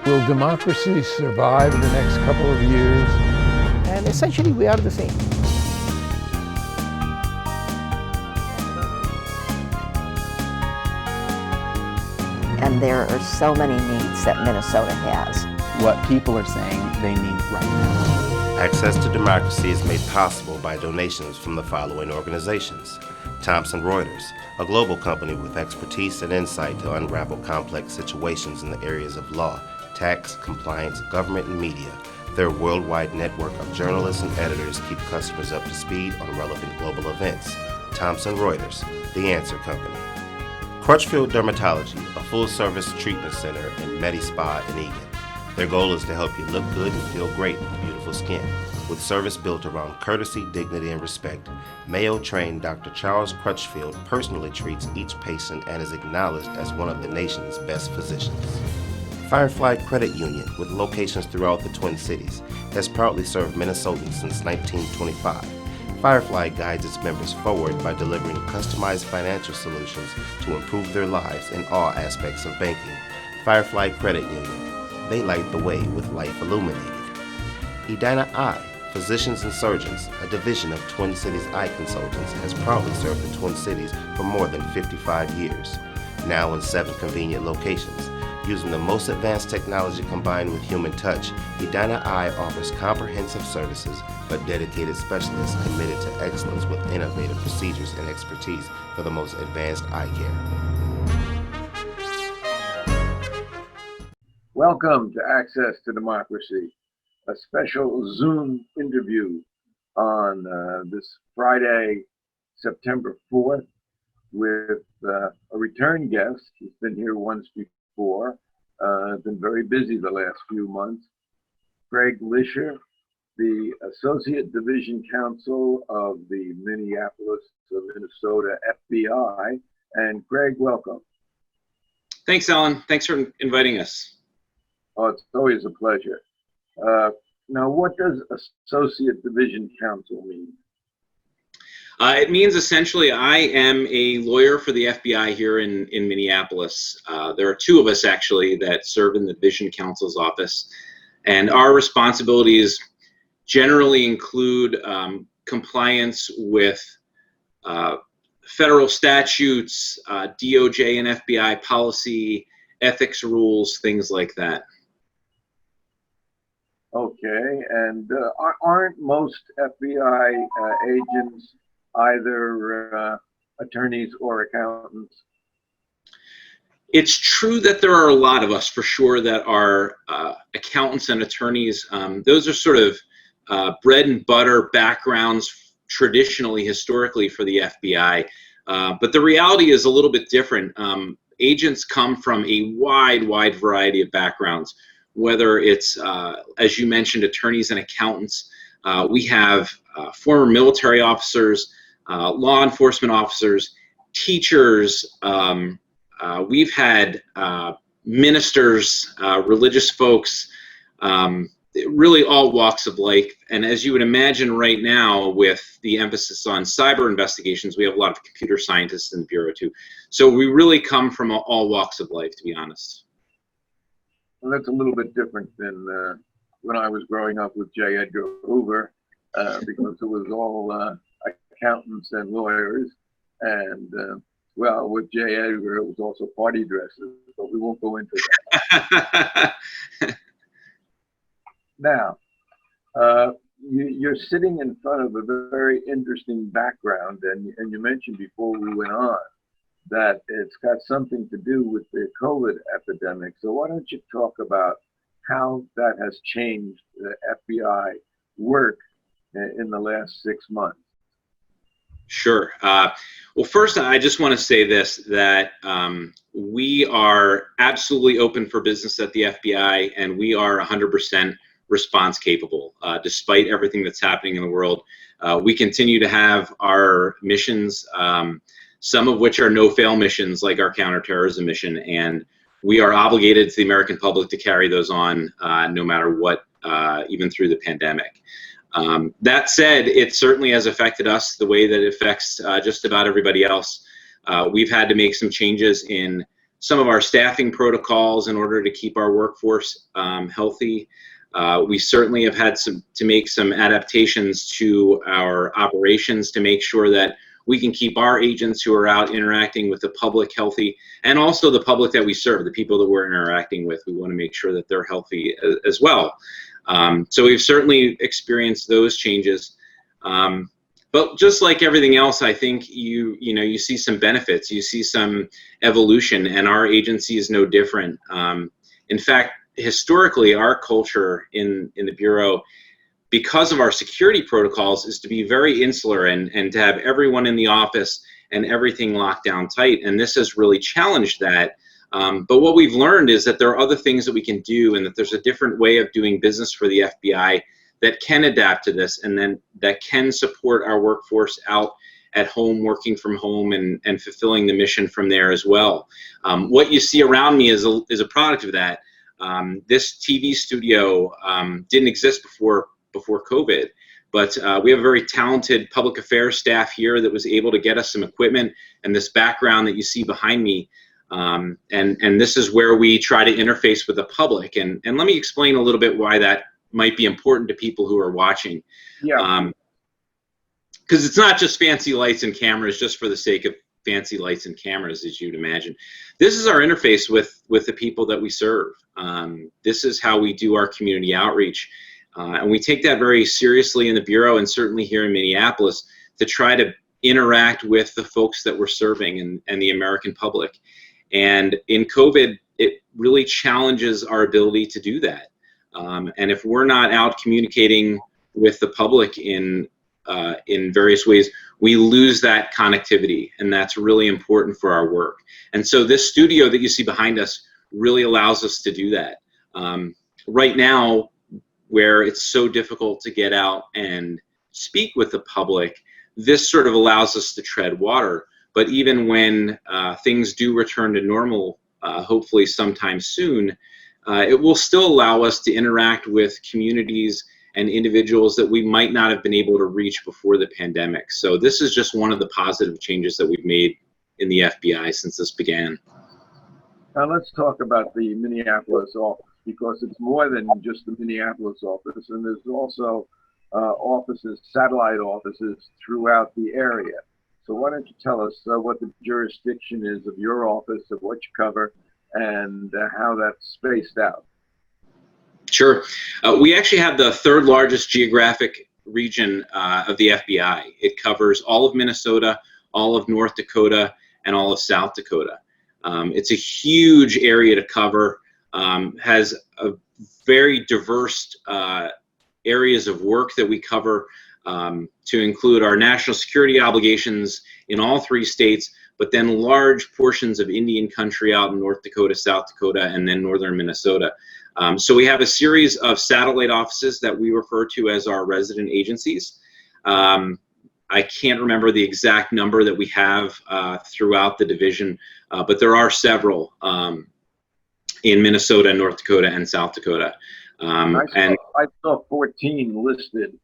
Will democracy survive the next couple of years? And essentially, we are the same. And there are so many needs that Minnesota has. What people are saying they need right now. Access to democracy is made possible by donations from the following organizations. Thomson Reuters, a global company with expertise and insight to unravel complex situations in the areas of law, tax, compliance, government, and media. Their worldwide network of journalists and editors keep customers up to speed on relevant global events. Thomson Reuters, the Answer Company. Crutchfield Dermatology, a full-service treatment center in Medi-Spa in Eagan. Their goal is to help you look good and feel great with beautiful skin. With service built around courtesy, dignity, and respect, Mayo-trained Dr. Charles Crutchfield personally treats each patient and is acknowledged as one of the nation's best physicians. Firefly Credit Union, with locations throughout the Twin Cities, has proudly served Minnesotans since 1925. Firefly guides its members forward by delivering customized financial solutions to improve their lives in all aspects of banking. Firefly Credit Union, they light the way with life illuminated. Edina Eye, Physicians and Surgeons, a division of Twin Cities Eye Consultants, has proudly served the Twin Cities for more than 55 years. Now in 7 convenient locations. Using the most advanced technology combined with human touch, Edina Eye offers comprehensive services but dedicated specialists committed to excellence with innovative procedures and expertise for the most advanced eye care. Welcome to Access to Democracy, a special Zoom interview on this Friday, September 4th, with a return guest. He's been here once before, been very busy the last few months. Greg Lisher, the Associate Division Counsel of the Minneapolis, Minnesota FBI. And Greg, welcome. Thanks, Alan. Thanks for inviting us. Oh, it's always a pleasure. Now, what does Associate Division Counsel mean? It means essentially I am a lawyer for the FBI here in Minneapolis. There are 2 of us actually that serve in the Division Counsel's office, and our responsibilities generally include compliance with federal statutes, DOJ and FBI policy, ethics rules, things like that. Okay, and aren't most FBI agents either attorneys or accountants? It's true that there are a lot of us for sure that are accountants and attorneys. Those are sort of bread and butter backgrounds traditionally, historically for the FBI. But the reality is a little bit different. Agents come from a wide variety of backgrounds, whether it's, as you mentioned, attorneys and accountants. We have former military officers, law enforcement officers, teachers. We've had ministers, religious folks, really all walks of life. And as you would imagine right now, with the emphasis on cyber investigations, we have a lot of computer scientists in the Bureau too. So we really come from all walks of life, to be honest. Well, that's a little bit different than when I was growing up with J. Edgar Hoover, because it was all accountants and lawyers. And well, with J. Edgar, it was also party dresses, but we won't go into that. Now, you're sitting in front of a very interesting background, and you mentioned before we went on that it's got something to do with the COVID epidemic. So why don't you talk about how that has changed the FBI work in the last 6 months? Sure. Well, first, I just want to say this, that we are absolutely open for business at the FBI, and we are 100% response capable. Despite everything that's happening in the world, we continue to have our missions, some of which are no-fail missions, like our counterterrorism mission, and we are obligated to the American public to carry those on no matter what, even through the pandemic. That said, it certainly has affected us the way that it affects just about everybody else. We've had to make some changes in some of our staffing protocols in order to keep our workforce healthy. We certainly have had to make some adaptations to our operations to make sure that we can keep our agents who are out interacting with the public healthy, and also the public that we serve, the people that we're interacting with. We want to make sure that they're healthy as well. So we've certainly experienced those changes. But just like everything else, I think you see some benefits, you see some evolution, and our agency is no different. In fact, historically, our culture in the Bureau, because of our security protocols, is to be very insular and to have everyone in the office and everything locked down tight. And this has really challenged that. But what we've learned is that there are other things that we can do, and that there's a different way of doing business for the FBI that can adapt to this, and then that can support our workforce out at home, working from home, and fulfilling the mission from there as well. What you see around me is a product of that. This TV studio didn't exist before COVID, but we have a very talented public affairs staff here that was able to get us some equipment and this background that you see behind me. And this is where we try to interface with the public. And let me explain a little bit why that might be important to people who are watching. Yeah. Because it's not just fancy lights and cameras just for the sake of fancy lights and cameras, as you'd imagine. This is our interface with the people that we serve. This is how we do our community outreach. And we take that very seriously in the Bureau, and certainly here in Minneapolis, to try to interact with the folks that we're serving and the American public. And in COVID, it really challenges our ability to do that. And if we're not out communicating with the public in various ways, we lose that connectivity, and that's really important for our work. And so this studio that you see behind us really allows us to do that. Right now, where it's so difficult to get out and speak with the public, this sort of allows us to tread water. But even when things do return to normal, hopefully sometime soon, it will still allow us to interact with communities and individuals that we might not have been able to reach before the pandemic. So this is just one of the positive changes that we've made in the FBI since this began. Now let's talk about the Minneapolis office, because it's more than just the Minneapolis office, and there's also offices, satellite offices throughout the area. So why don't you tell us what the jurisdiction is of your office, of what you cover, and how that's spaced out? Sure. We actually have the third largest geographic region of the FBI. It covers all of Minnesota, all of North Dakota, and all of South Dakota. It's a huge area to cover, has a very diverse areas of work that we cover, to include our national security obligations in all 3 states, but then large portions of Indian country out in North Dakota, South Dakota, and then northern Minnesota. So we have a series of satellite offices that we refer to as our resident agencies. I can't remember the exact number that we have throughout the division, but there are several in Minnesota, North Dakota, and South Dakota. I saw 14 listed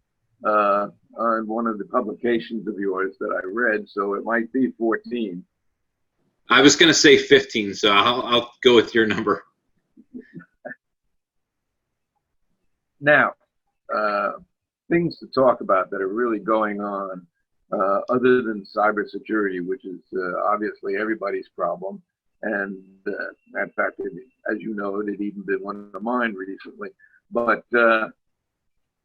on one of the publications of yours that I read, so it might be 14. I was going to say 15, so I'll go with your number. Now, things to talk about that are really going on, other than cybersecurity, which is obviously everybody's problem. And in fact, as you know, it had even been one of mine recently. But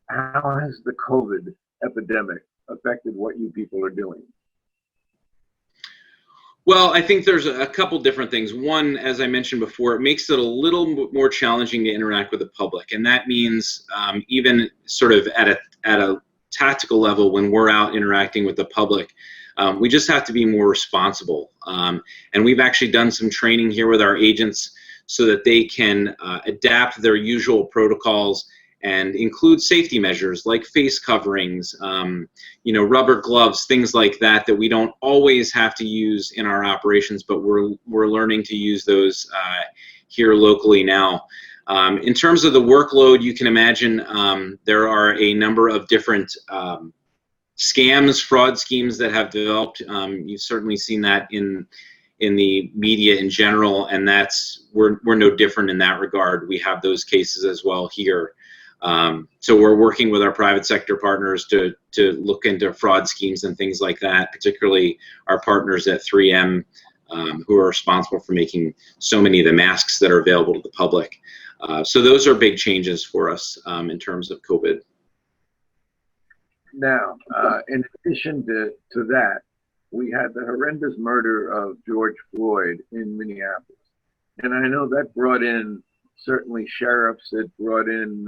how has the COVID epidemic affected what you people are doing? Well, I think there's a couple different things. One, as I mentioned before, it makes it a little more challenging to interact with the public. And that means even sort of at a tactical level, when we're out interacting with the public, we just have to be more responsible. And we've actually done some training here with our agents so that they can adapt their usual protocols and include safety measures like face coverings, rubber gloves, things like that we don't always have to use in our operations, but we're learning to use those here locally now. In terms of the workload, you can imagine there are a number of different scams, fraud schemes that have developed. You've certainly seen that in in the media in general, and we're no different in that regard. We have those cases as well here. So we're working with our private sector partners to look into fraud schemes and things like that, particularly our partners at 3M, who are responsible for making so many of the masks that are available to the public. So those are big changes for us in terms of COVID. Now, in addition to that, we had the horrendous murder of George Floyd in Minneapolis. And I know that brought in certainly sheriffs, it brought in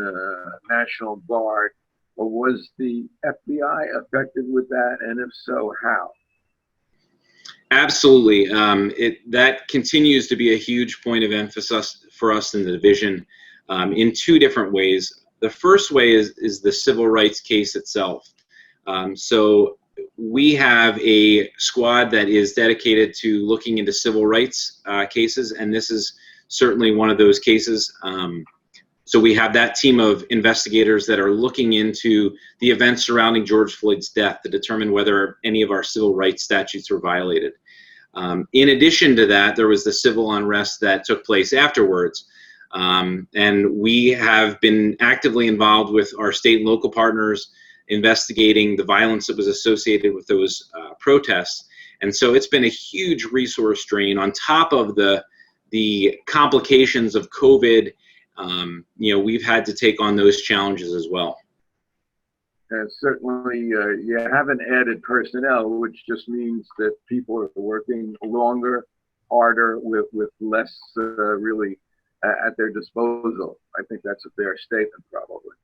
National Guard. But was the FBI affected with that? And if so, how? Absolutely. That continues to be a huge point of emphasis for us in the division in two different ways. The first way is the civil rights case itself. So we have a squad that is dedicated to looking into civil rights cases, and this is certainly one of those cases. So we have that team of investigators that are looking into the events surrounding George Floyd's death to determine whether any of our civil rights statutes were violated. In addition to that, there was the civil unrest that took place afterwards. And we have been actively involved with our state and local partners investigating the violence that was associated with those protests. And so it's been a huge resource drain on top of the complications of COVID. We've had to take on those challenges as well. And certainly you haven't added personnel, which just means that people are working longer, harder, with less really at their disposal. I think that's a fair statement, probably.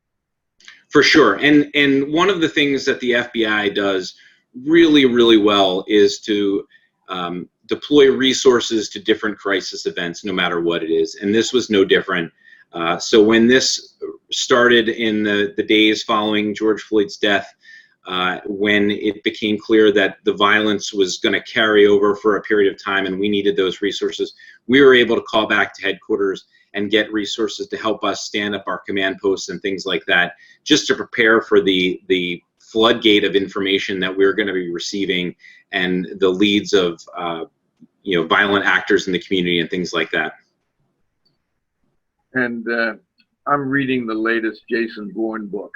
For sure. And one of the things that the FBI does really, really well is to deploy resources to different crisis events, no matter what it is. And this was no different. So when this started in the days following George Floyd's death, when it became clear that the violence was going to carry over for a period of time and we needed those resources, we were able to call back to headquarters and get resources to help us stand up our command posts and things like that, just to prepare for the floodgate of information that we're going to be receiving and the leads of violent actors in the community and things like that. And I'm reading the latest Jason Bourne book,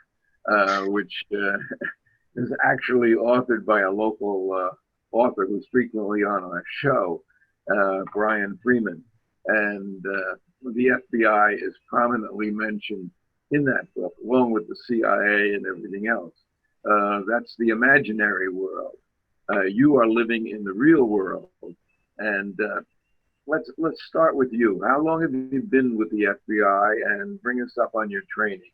which is actually authored by a local author who's frequently on our show, Brian Freeman. And the FBI is prominently mentioned in that book, along with the CIA and everything else. That's the imaginary world. You are living in the real world. And let's start with you. How long have you been with the FBI, and bring us up on your training?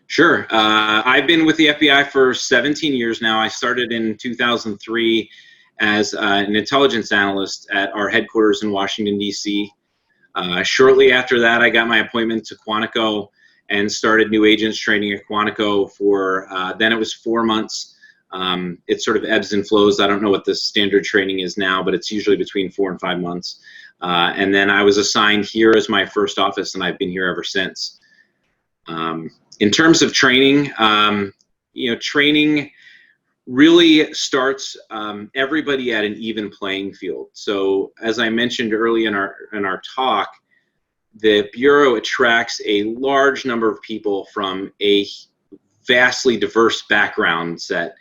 Sure. I've been with the FBI for 17 years now. I started in 2003 as an intelligence analyst at our headquarters in Washington, D.C. Shortly after that, I got my appointment to Quantico and started new agents training at Quantico for, then it was 4 months. It sort of ebbs and flows. I don't know what the standard training is now, but it's usually between 4 and 5 months. And then I was assigned here as my first office, and I've been here ever since. In terms of training, training really starts everybody at an even playing field. So as I mentioned early in our talk, the Bureau attracts a large number of people from a vastly diverse background set.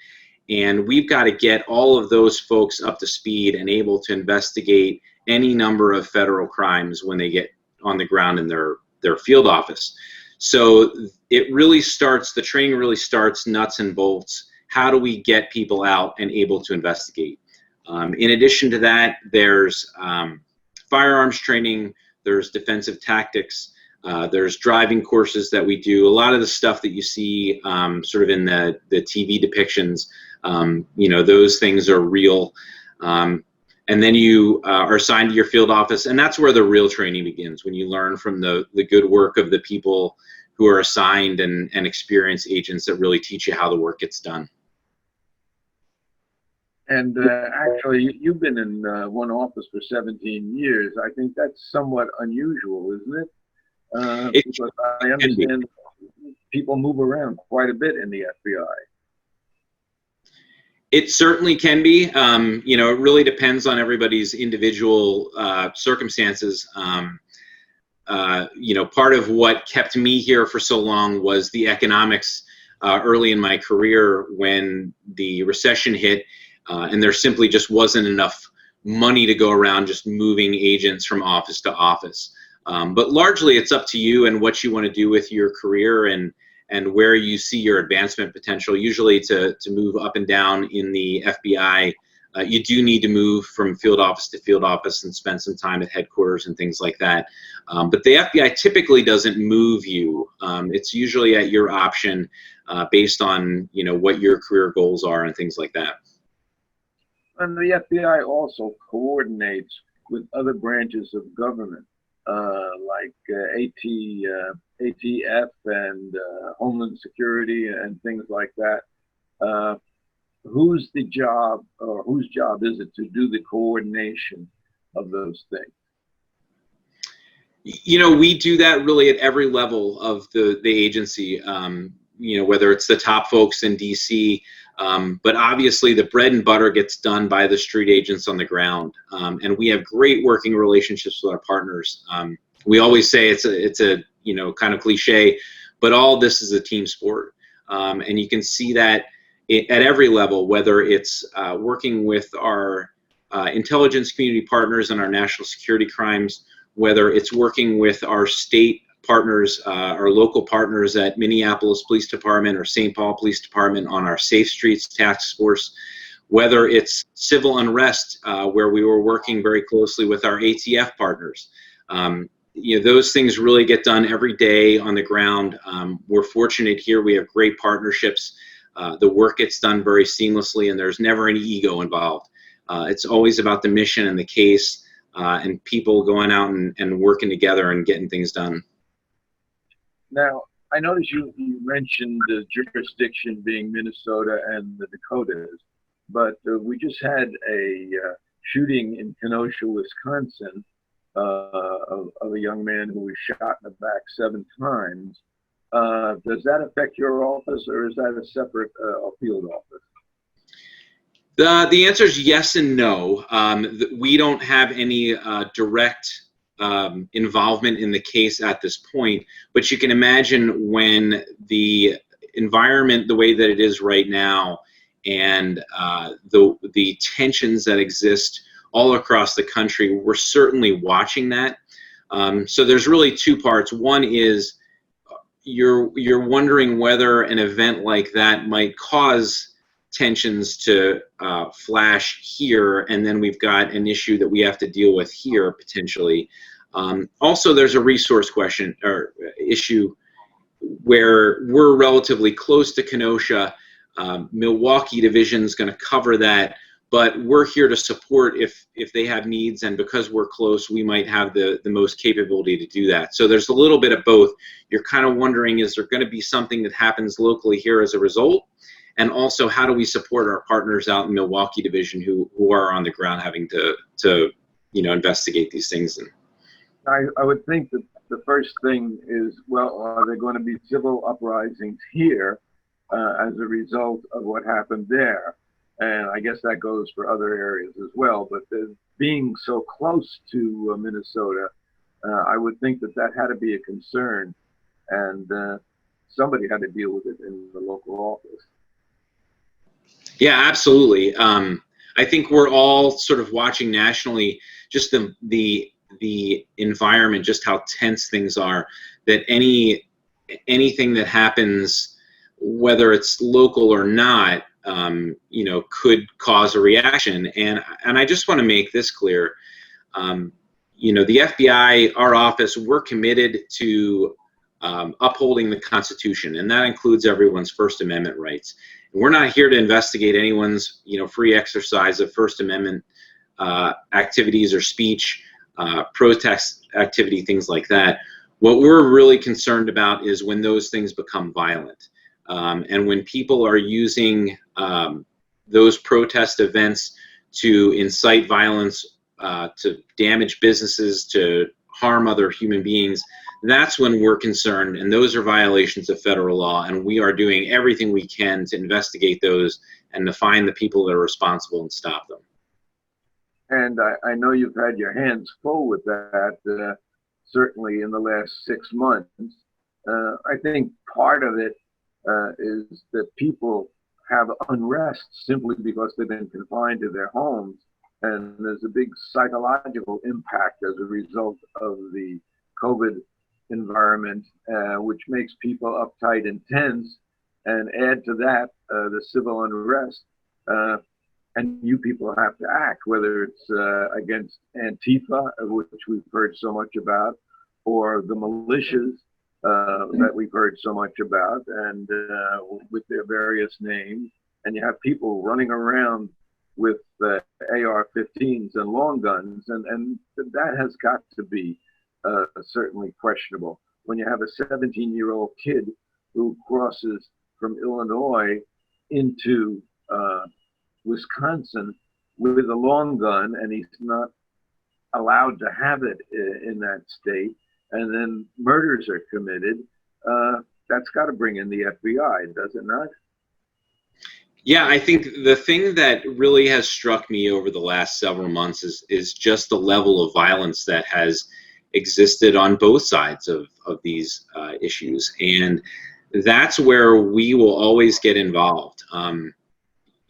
And we've got to get all of those folks up to speed and able to investigate any number of federal crimes when they get on the ground in their field office. So it really starts, the training really starts nuts and bolts. How do we get people out and able to investigate? In addition to that, there's firearms training, there's defensive tactics, there's driving courses that we do. A lot of the stuff that you see sort of in the TV depictions, those things are real. And then you are assigned to your field office, and that's where the real training begins, when you learn from the good work of the people who are assigned and experienced agents that really teach you how the work gets done. And actually, you've been in one office for 17 years. I think that's somewhat unusual, isn't it? Because I understand people move around quite a bit in the FBI. It certainly can be. You know, it really depends on everybody's individual circumstances. You know, part of what kept me here for so long was the economics early in my career when the recession hit, and there simply just wasn't enough money to go around just moving agents from office to office. But largely it's up to you and what you want to do with your career and where you see your advancement potential. Usually to move up and down in the FBI, you do need to move from field office to field office and spend some time at headquarters and things like that. But the FBI typically doesn't move you. It's usually at your option based on, you know, what your career goals are and things like that. And the FBI also coordinates with other branches of government, like ATF and Homeland Security and things like that. Whose job is it to do the coordination of those things? You know, we do that really at every level of the agency, you know, whether it's the top folks in DC, but obviously the bread and butter gets done by the street agents on the ground. And we have great working relationships with our partners. We always say it's a you know, kind of cliche, but all this is a team sport. And you can see that at every level, whether it's working with our intelligence community partners and our national security crimes, whether it's working with our state partners, our local partners at Minneapolis Police Department or St. Paul Police Department on our Safe Streets Task Force, whether it's civil unrest, where we were working very closely with our ATF partners. You know, those things really get done every day on the ground. We're fortunate here, we have great partnerships. The work gets done very seamlessly and there's never any ego involved. It's always about the mission and the case and people going out and working together and getting things done. Now, I noticed you mentioned the jurisdiction being Minnesota and the Dakotas, but we just had a shooting in Kenosha, Wisconsin, of a young man who was shot in the back 7 times. Does that affect your office, or is that a separate field office? The answer is yes and no. We don't have any direct involvement in the case at this point, but you can imagine when the environment the way that it is right now and the tensions that exist all across the country, we're certainly watching that. So there's really 2 parts. One is you're wondering whether an event like that might cause tensions to flash here, and then we've got an issue that we have to deal with here potentially. Also, there's a resource question or issue where we're relatively close to Kenosha. Milwaukee Division is going to cover that, but we're here to support if they have needs, and because we're close, we might have the most capability to do that. So there's a little bit of both. You're kind of wondering, is there going to be something that happens locally here as a result? And also, how do we support our partners out in Milwaukee Division who are on the ground having to you know, investigate these things? And I would think that the first thing is, well, are there going to be civil uprisings here as a result of what happened there? And I guess that goes for other areas as well. But being so close to Minnesota, I would think that had to be a concern, and somebody had to deal with it in the local office. Yeah, absolutely. I think we're all sort of watching nationally just the environment, just how tense things are, that anything that happens, whether it's local or not, you know, could cause a reaction. And I just want to make this clear. You know, the FBI, our office, we're committed to upholding the Constitution, and that includes everyone's First Amendment rights. We're not here to investigate anyone's, you know, free exercise of First Amendment activities or speech, protest activity, things like that. What we're really concerned about is when those things become violent, and when people are using those protest events to incite violence, to damage businesses, to harm other human beings. that's when we're concerned, and those are violations of federal law, and we are doing everything we can to investigate those and to find the people that are responsible and stop them. And I know you've had your hands full with that, certainly in the last 6 months. I think part of it is that people have unrest simply because they've been confined to their homes. And there's a big psychological impact as a result of the COVID environment, which makes people uptight and tense. And add to that the civil unrest. And you people have to act, whether it's against Antifa, which we've heard so much about, or the militias that we've heard so much about, and with their various names. And you have people running around with AR-15s and long guns, and that has got to be certainly questionable. When you have a 17-year-old kid who crosses from Illinois into Wisconsin with a long gun, and he's not allowed to have it in that state, and then murders are committed, that's got to bring in the FBI, does it not? Yeah, I think the thing that really has struck me over the last several months is just the level of violence that has existed on both sides of these issues, and that's where we will always get involved.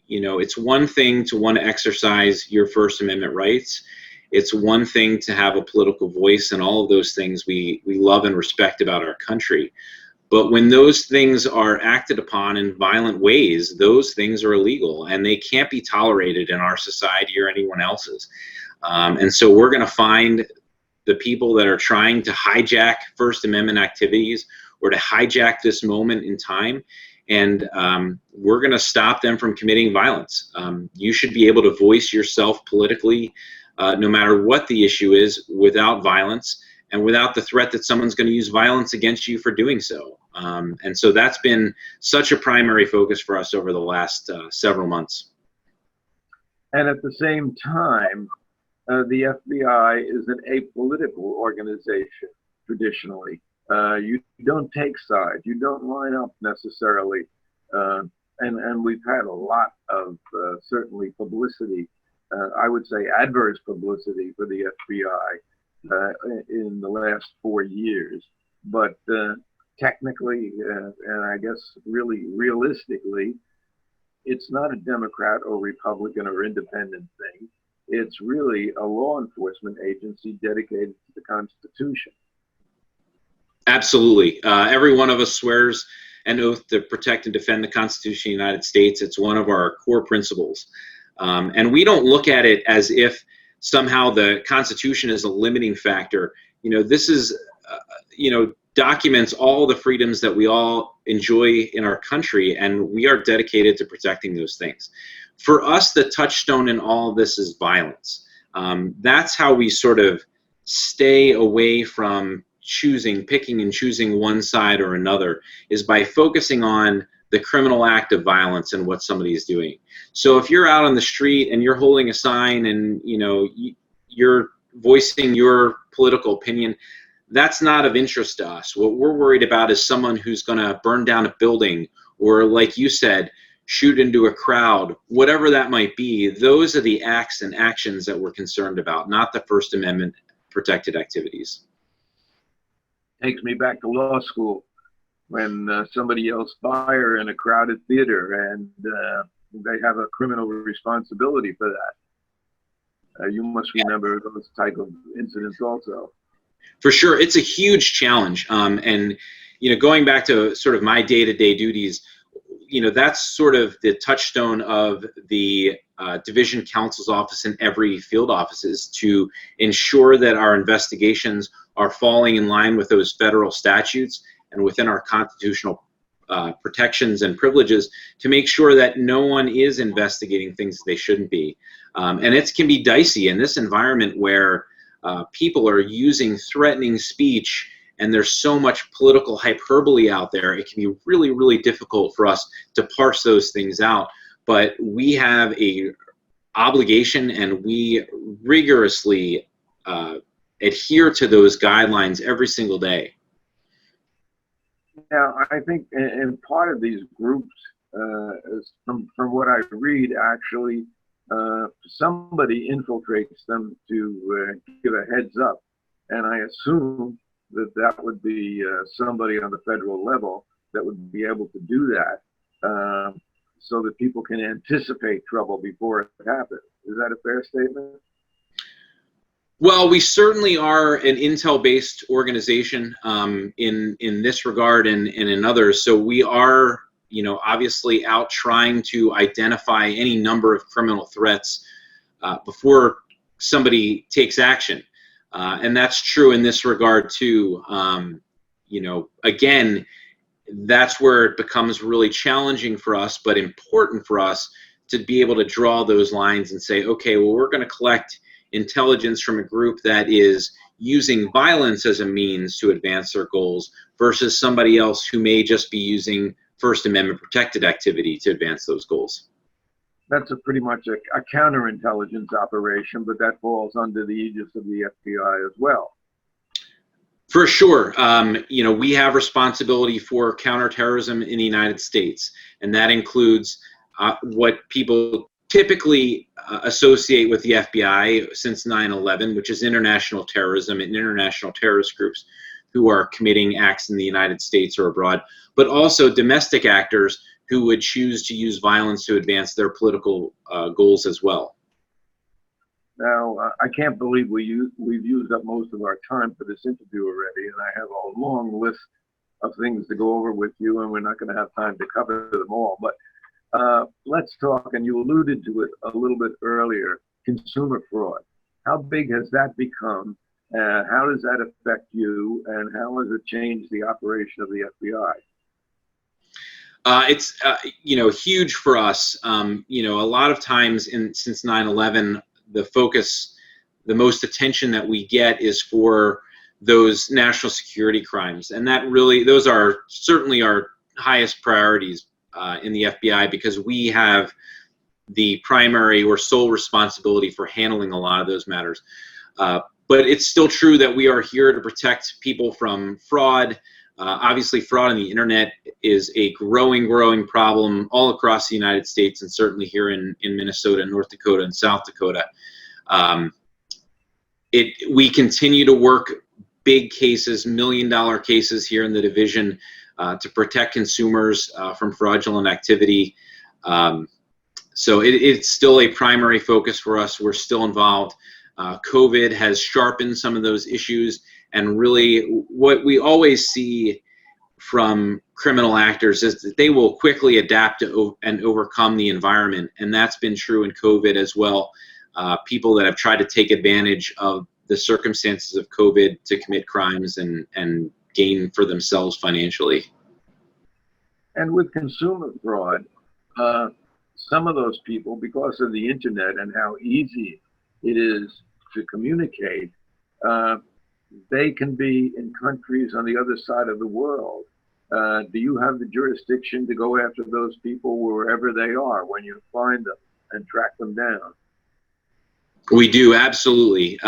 You know, it's one thing to want to exercise your First Amendment rights. It's one thing to have a political voice, and all of those things we love and respect about our country. But when those things are acted upon in violent ways, those things are illegal, and they can't be tolerated in our society or anyone else's. And so we're going to find the people that are trying to hijack First Amendment activities or to hijack this moment in time, and we're going to stop them from committing violence. You should be able to voice yourself politically, no matter what the issue is, without violence and without the threat that someone's going to use violence against you for doing so. And so that's been such a primary focus for us over the last several months. And at the same time, the FBI is an apolitical organization traditionally. You don't take sides. You don't line up necessarily. And we've had a lot of certainly publicity, I would say adverse publicity for the FBI in the last 4 years. But technically, and I guess really realistically, it's not a Democrat or Republican or independent thing. It's really a law enforcement agency dedicated to the Constitution. Absolutely. Every one of us swears an oath to protect and defend the Constitution of the United States. It's one of our core principles. And we don't look at it as if somehow the Constitution is a limiting factor. You know, this is, documents all the freedoms that we all enjoy in our country, and we are dedicated to protecting those things. For us, the touchstone in all of this is violence. That's how we sort of stay away from picking and choosing one side or another, is by focusing on the criminal act of violence and what somebody is doing. So if you're out on the street and you're holding a sign and you're voicing your political opinion, that's not of interest to us. What we're worried about is someone who's going to burn down a building, or like you said, shoot into a crowd, whatever that might be. Those are the acts and actions that we're concerned about, not the First Amendment protected activities. Takes me back to law school when somebody yells fire in a crowded theater, and they have a criminal responsibility for that. You must remember those type of incidents also. For sure, it's a huge challenge. And going back to sort of my day-to-day duties, that's sort of the touchstone of the Division Counsel's office in every field offices, to ensure that our investigations are falling in line with those federal statutes and within our constitutional protections and privileges, to make sure that no one is investigating things that they shouldn't be. And it can be dicey in this environment where people are using threatening speech, and there's so much political hyperbole out there. It can be really, really difficult for us to parse those things out. But we have a obligation, and we rigorously adhere to those guidelines every single day. Now, I think in part of these groups, is from what I read, actually, somebody infiltrates them to give a heads up. And I assume that that would be somebody on the federal level that would be able to do that so that people can anticipate trouble before it happens. Is that a fair statement? Well, we certainly are an intel-based organization in this regard and in others. So we are, obviously out trying to identify any number of criminal threats before somebody takes action. And that's true in this regard too. Again, that's where it becomes really challenging for us, but important for us to be able to draw those lines and say, okay, well, we're going to collect intelligence from a group that is using violence as a means to advance their goals versus somebody else who may just be using First Amendment protected activity to advance those goals. That's pretty much a counterintelligence operation, but that falls under the aegis of the FBI as well. For sure. We have responsibility for counterterrorism in the United States, and that includes what people typically associate with the FBI since 9/11, which is international terrorism and international terrorist groups who are committing acts in the United States or abroad, but also domestic actors who would choose to use violence to advance their political goals as well. Now, I can't believe we've used up most of our time for this interview already, and I have a long list of things to go over with you, and we're not going to have time to cover them all. But let's talk, and you alluded to it a little bit earlier, consumer fraud. How big has that become? How does that affect you, and how has it changed the operation of the FBI? It's huge for us. A lot of times since 9/11, the focus, the most attention that we get is for those national security crimes, and those are certainly our highest priorities in the FBI, because we have the primary or sole responsibility for handling a lot of those matters. But it's still true that we are here to protect people from fraud. Obviously, fraud on the internet is a growing problem all across the United States, and certainly here in Minnesota, North Dakota, and South Dakota. We continue to work big cases, million-dollar cases here in the division to protect consumers from fraudulent activity. So it's still a primary focus for us. We're still involved. COVID has sharpened some of those issues, and really what we always see from criminal actors is that they will quickly adapt and overcome the environment, and that's been true in COVID as well. People that have tried to take advantage of the circumstances of COVID to commit crimes and gain for themselves financially. And with consumer fraud, some of those people, because of the internet and how easy it is to communicate, they can be in countries on the other side of the world. Do you have the jurisdiction to go after those people wherever they are when you find them and track them down? We do, absolutely.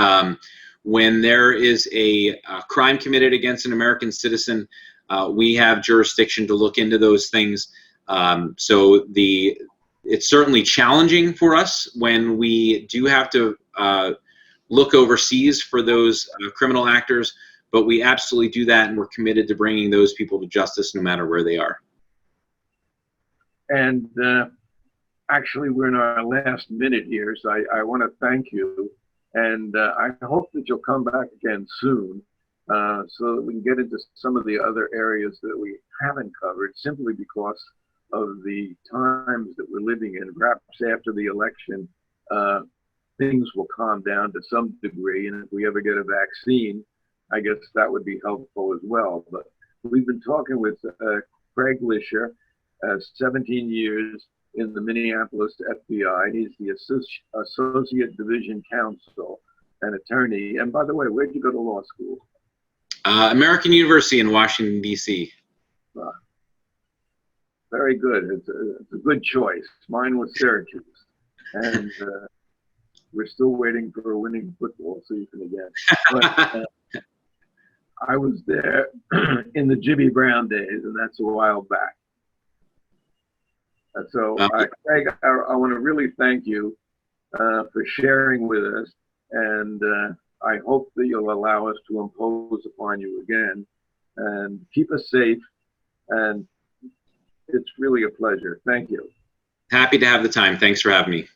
When there is a crime committed against an American citizen, we have jurisdiction to look into those things. So it's certainly challenging for us when we do have to look overseas for those criminal actors, but we absolutely do that, and we're committed to bringing those people to justice no matter where they are. And actually, we're in our last minute here, so I want to thank you, and I hope that you'll come back again soon so that we can get into some of the other areas that we haven't covered, simply because of the times that we're living in. Perhaps after the election, things will calm down to some degree, and if we ever get a vaccine, I guess that would be helpful as well. But we've been talking with Craig Lisher, 17 years in the Minneapolis FBI. He's the Associate Division Counsel and attorney. And by the way, where'd you go to law school? American University in Washington, D.C. Very good. It's a good choice. Mine was Syracuse. And we're still waiting for a winning football season again. But, I was there in the Jimmy Brown days, and that's a while back. And so, Craig, I want to really thank you for sharing with us, and I hope that you'll allow us to impose upon you again, and keep us safe, and it's really a pleasure. Thank you. Happy to have the time. Thanks for having me.